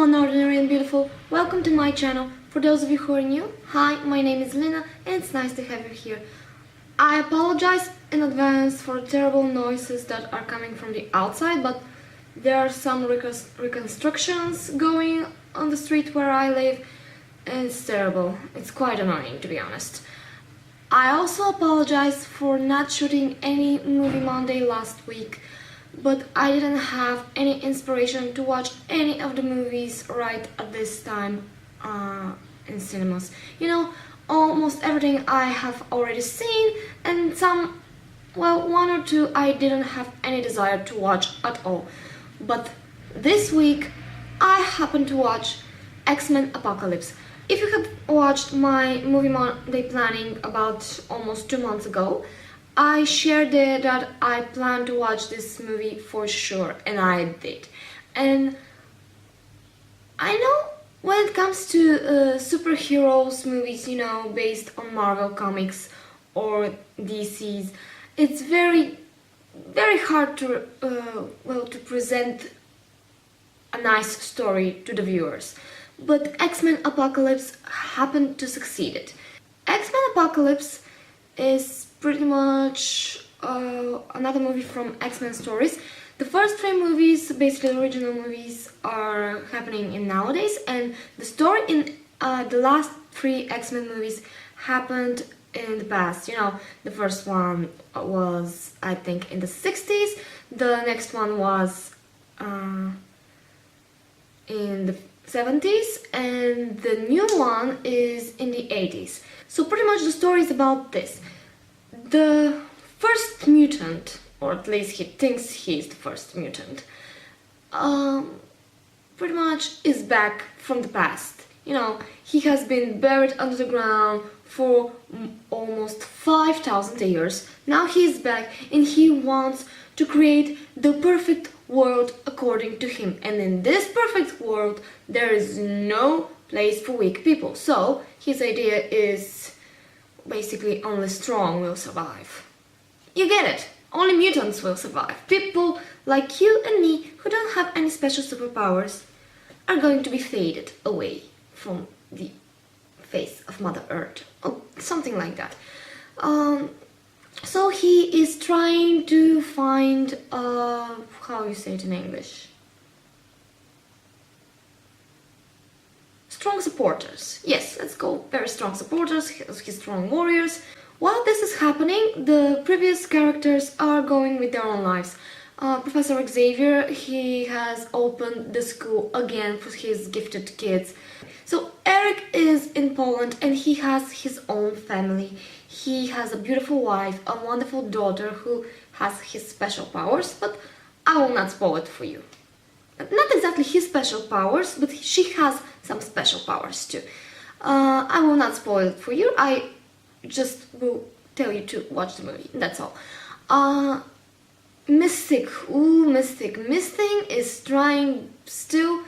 Unordinary and Beautiful, welcome to my channel. For those of you who are new, hi, my name is Lina and it's nice to have you here. I apologize in advance for terrible noises that are coming from the outside, but there are some reconstructions going on the street where I live and it's terrible. It's quite annoying, to be honest. I also apologize for not shooting any Movie Monday last week, but I didn't have any inspiration to watch any of the movies right at this time in cinemas. You know, almost everything I have already seen, and one or two I didn't have any desire to watch at all. But this week I happened to watch X-Men Apocalypse. If you have watched my Movie Monday planning about almost 2 months ago, I shared there that I plan to watch this movie for sure, and I did. And I know when it comes to superheroes movies, you know, based on Marvel comics or DC's, it's very hard to to present a nice story to the viewers. But X-Men Apocalypse happened to succeed. X-Men Apocalypse is pretty much another movie from X-Men stories. The first 3 movies, basically the original movies, are happening in nowadays, and the story in the last 3 X-Men movies happened in the past. You know, the first one was, I think, in the 60s, the next one was in the 70s, and the new one is in the 80s. So pretty much the story is about this. The first mutant, or at least he thinks he's the first mutant, pretty much is back from the past. You know, he has been buried under the ground for almost 5,000 years. Now he's back and he wants to create the perfect world according to him. And in this perfect world, there is no place for weak people. So his idea is basically only strong will survive. You get it? Only mutants will survive. People like you and me who don't have any special superpowers are going to be faded away from the face of Mother Earth. Oh, something like that. So he is trying to find, how you say it in English? Strong supporters. Yes, let's go very strong supporters, his strong warriors. While this is happening, the previous characters are going with their own lives. Professor Xavier, he has opened the school again for his gifted kids. So Eric is in Poland and he has his own family. He has a beautiful wife, a wonderful daughter who has his special powers, but I will not spoil it for you. Not exactly his special powers, but she has some special powers too. I will not spoil it for you. I just will tell you to watch the movie. That's all. Mystic. Mystic is trying still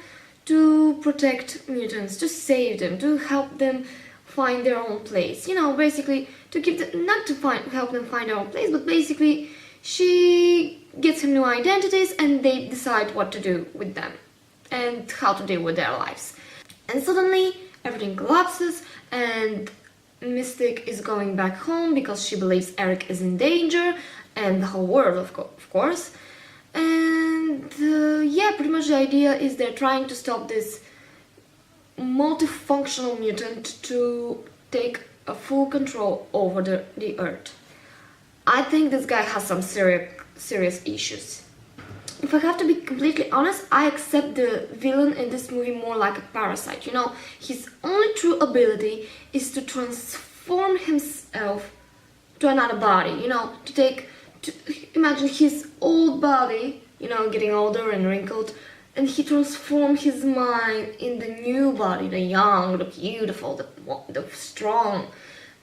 to protect mutants, to save them, to help them find their own place. You know, basically to give them, not to help them find their own place, but basically she gets him new identities and they decide what to do with them and how to deal with their lives. And suddenly everything collapses and Mystic is going back home because she believes Eric is in danger, and the whole world, of course. And yeah, pretty much the idea is they're trying to stop this multifunctional mutant to take a full control over the Earth. I think this guy has some serious issues. If I have to be completely honest, I accept the villain in this movie more like a parasite. You know, his only true ability is to transform himself to another body. You know, imagine his old body, you know, getting older and wrinkled, and he transforms his mind in the new body, the young, the beautiful, the strong.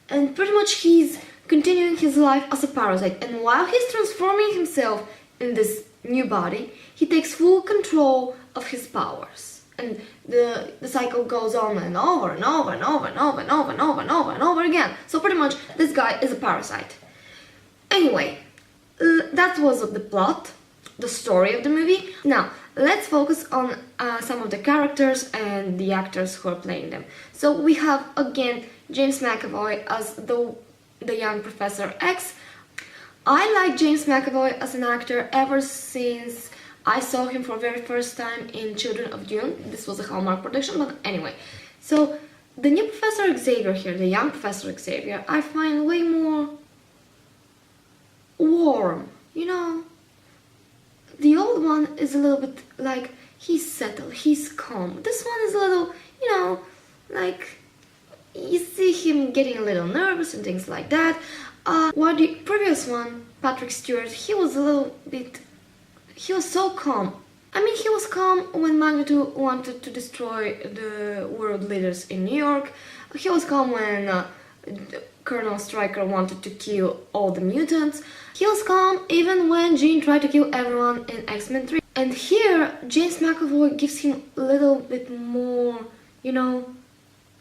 And pretty much he's continuing his life as a parasite. And while he's transforming himself in this new body, he takes full control of his powers, and the cycle goes on and over and over and over and over and over and over and over and over again. So pretty much this guy is a parasite. Anyway, that was the plot, the story of the movie. Now let's focus on some of the characters and the actors who are playing them. So we have again James McAvoy as the young Professor X. I like James McAvoy as an actor ever since I saw him for the very first time in Children of Dune. This was a Hallmark production, but anyway. So the new Professor Xavier here, the young Professor Xavier, I find way more warm, you know. The old one is a little bit like, he's settled, he's calm. This one is a little, you know, like, you see him getting a little nervous and things like that. While the previous one, Patrick Stewart, he was a little bit, he was so calm. I mean, he was calm when Magneto wanted to destroy the world leaders in New York. He was calm when Colonel Stryker wanted to kill all the mutants. He was calm even when Jean tried to kill everyone in X-Men 3. And here, James McAvoy gives him a little bit more, you know,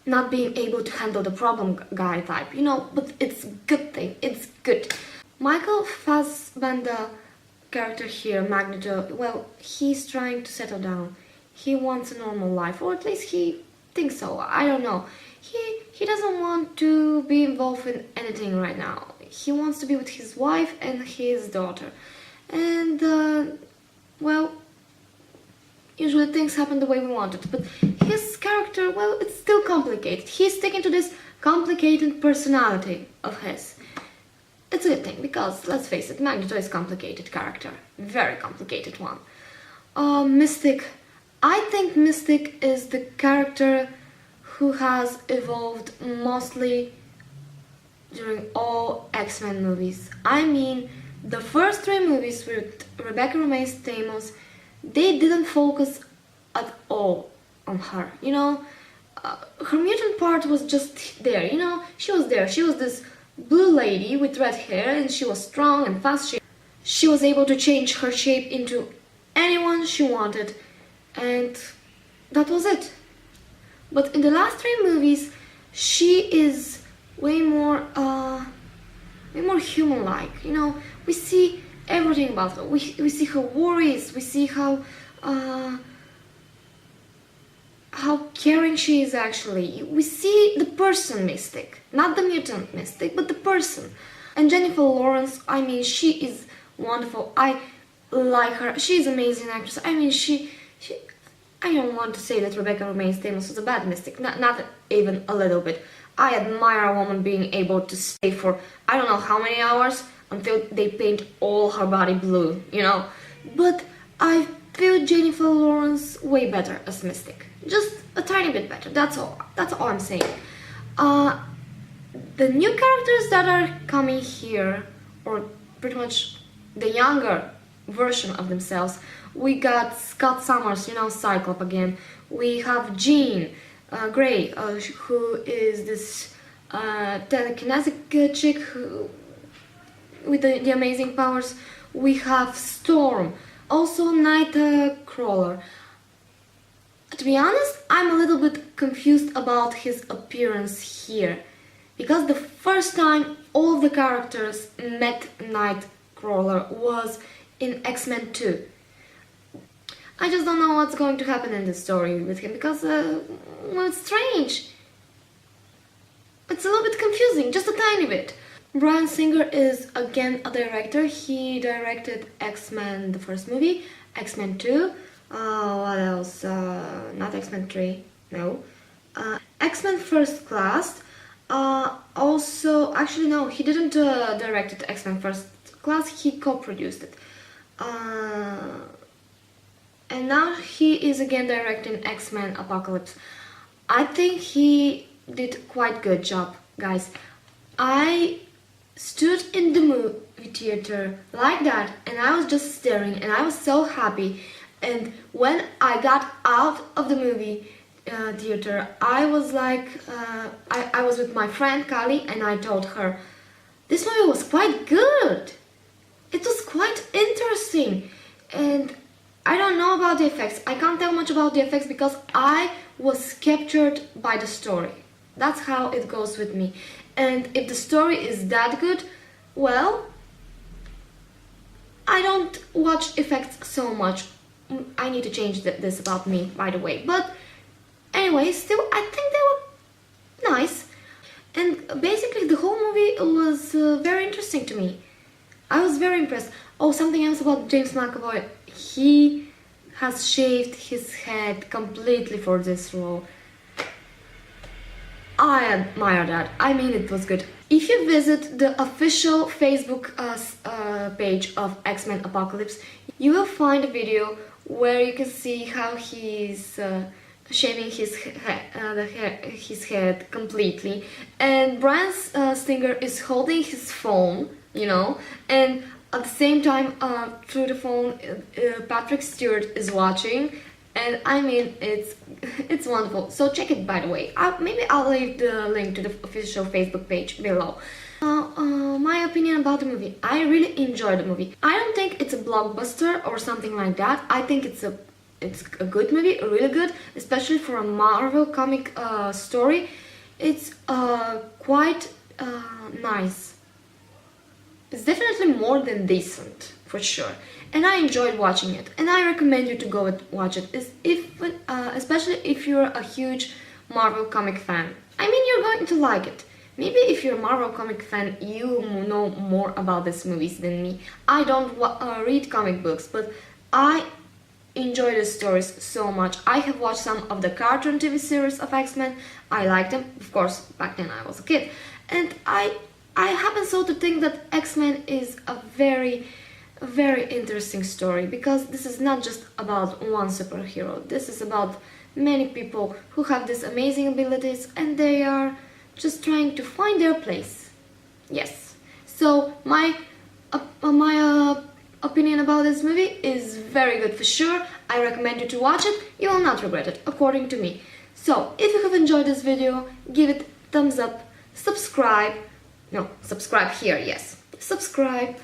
not being able to handle the problem guy type, you know, but it's a good thing, it's good. Michael Fassbender character here, Magneto, well, he's trying to settle down. He wants a normal life, or at least he thinks so, I don't know. He doesn't want to be involved in anything right now. He wants to be with his wife and his daughter. And, well, usually things happen the way we want it, but his character, well, it's still complicated. He's sticking to this complicated personality of his. It's a good thing, because, let's face it, Magneto is a complicated character. Very complicated one. Mystic. I think Mystic is the character who has evolved mostly during all X-Men movies. I mean, the first 3 movies with Rebecca Romijn Stamos, they didn't focus at all on her, you know. Her mutant part was just there, you know. She was there. She was this blue lady with red hair, and she was strong and fast. She was able to change her shape into anyone she wanted, and that was it. But in the last 3 movies, she is way more human-like, you know. We see everything about her. We see her worries. We see how caring she is actually. We see the person Mystic, not the mutant Mystic, but the person. And Jennifer Lawrence, I mean, she is wonderful. I like her. She's an amazing actress. I mean, I don't want to say that Rebecca Romijn Stamos was a bad Mystic, not even a little bit. I admire a woman being able to stay for I don't know how many hours until they paint all her body blue, you know. But I feel Jennifer Lawrence way better as Mystic. Just a tiny bit better, that's all I'm saying. The new characters that are coming here, or pretty much the younger version of themselves, we got Scott Summers, you know, Cyclops again. We have Jean Grey, who is this telekinetic chick with the amazing powers. We have Storm, also Nightcrawler. To be honest, I'm a little bit confused about his appearance here, because the first time all of the characters met Nightcrawler was in X-Men 2. I just don't know what's going to happen in this story with him, because, well, it's strange. It's a little bit confusing, just a tiny bit. Bryan Singer is again a director. He directed X-Men, the first movie, X-Men 2, what else? Not X-Men 3, no. X-Men First Class. Also, actually no, he didn't direct it, X-Men First Class, he co-produced it. And now he is again directing X-Men Apocalypse. I think he did quite good job, guys. I stood in the movie theater like that, and I was just staring, and I was so happy. And when I got out of the movie theater, I was like, I was with my friend Kali, and I told her, this movie was quite good. It was quite interesting. And I don't know about the effects. I can't tell much about the effects because I was captured by the story. That's how it goes with me. And if the story is that good, well, I don't watch effects so much. I need to change this about me, by the way. But anyway, still, I think they were nice. And basically, the whole movie was very interesting to me. I was very impressed. Oh, something else about James McAvoy. He has shaved his head completely for this role. I admire that. I mean, it was good. If you visit the official Facebook page of X-Men Apocalypse, you will find a video where you can see how he's shaving his head completely, and Bryan Singer is holding his phone, you know, and at the same time through the phone Patrick Stewart is watching, and I mean it's wonderful. So check it, by the way. Maybe I'll leave the link to the official Facebook page below. My opinion about the movie. I really enjoyed the movie. I don't think it's a blockbuster or something like that. I think it's a good movie, really good, especially for a Marvel comic story. It's quite nice. It's definitely more than decent, for sure. And I enjoyed watching it, and I recommend you to go and watch it, especially if you're a huge Marvel comic fan. I mean, you're going to like it. Maybe if you're a Marvel comic fan, you know more about these movies than me. I don't read comic books, but I enjoy the stories so much. I have watched some of the cartoon TV series of X-Men. I liked them. Of course, back then I was a kid. And I happen so to think that X-Men is a very interesting story, because this is not just about one superhero. This is about many people who have these amazing abilities, and they are just trying to find their place. Yes. So my opinion about this movie is very good for sure. I recommend you to watch it. You will not regret it, according to me. So if you have enjoyed this video, give it a thumbs up, subscribe here, yes, subscribe,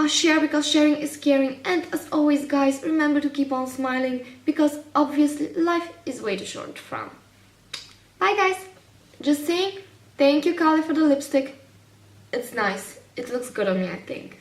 share, because sharing is caring, and as always guys, remember to keep on smiling, because obviously life is way too short to frown. Bye guys. Just saying, thank you Kali for the lipstick. It's nice. It looks good on me, I think.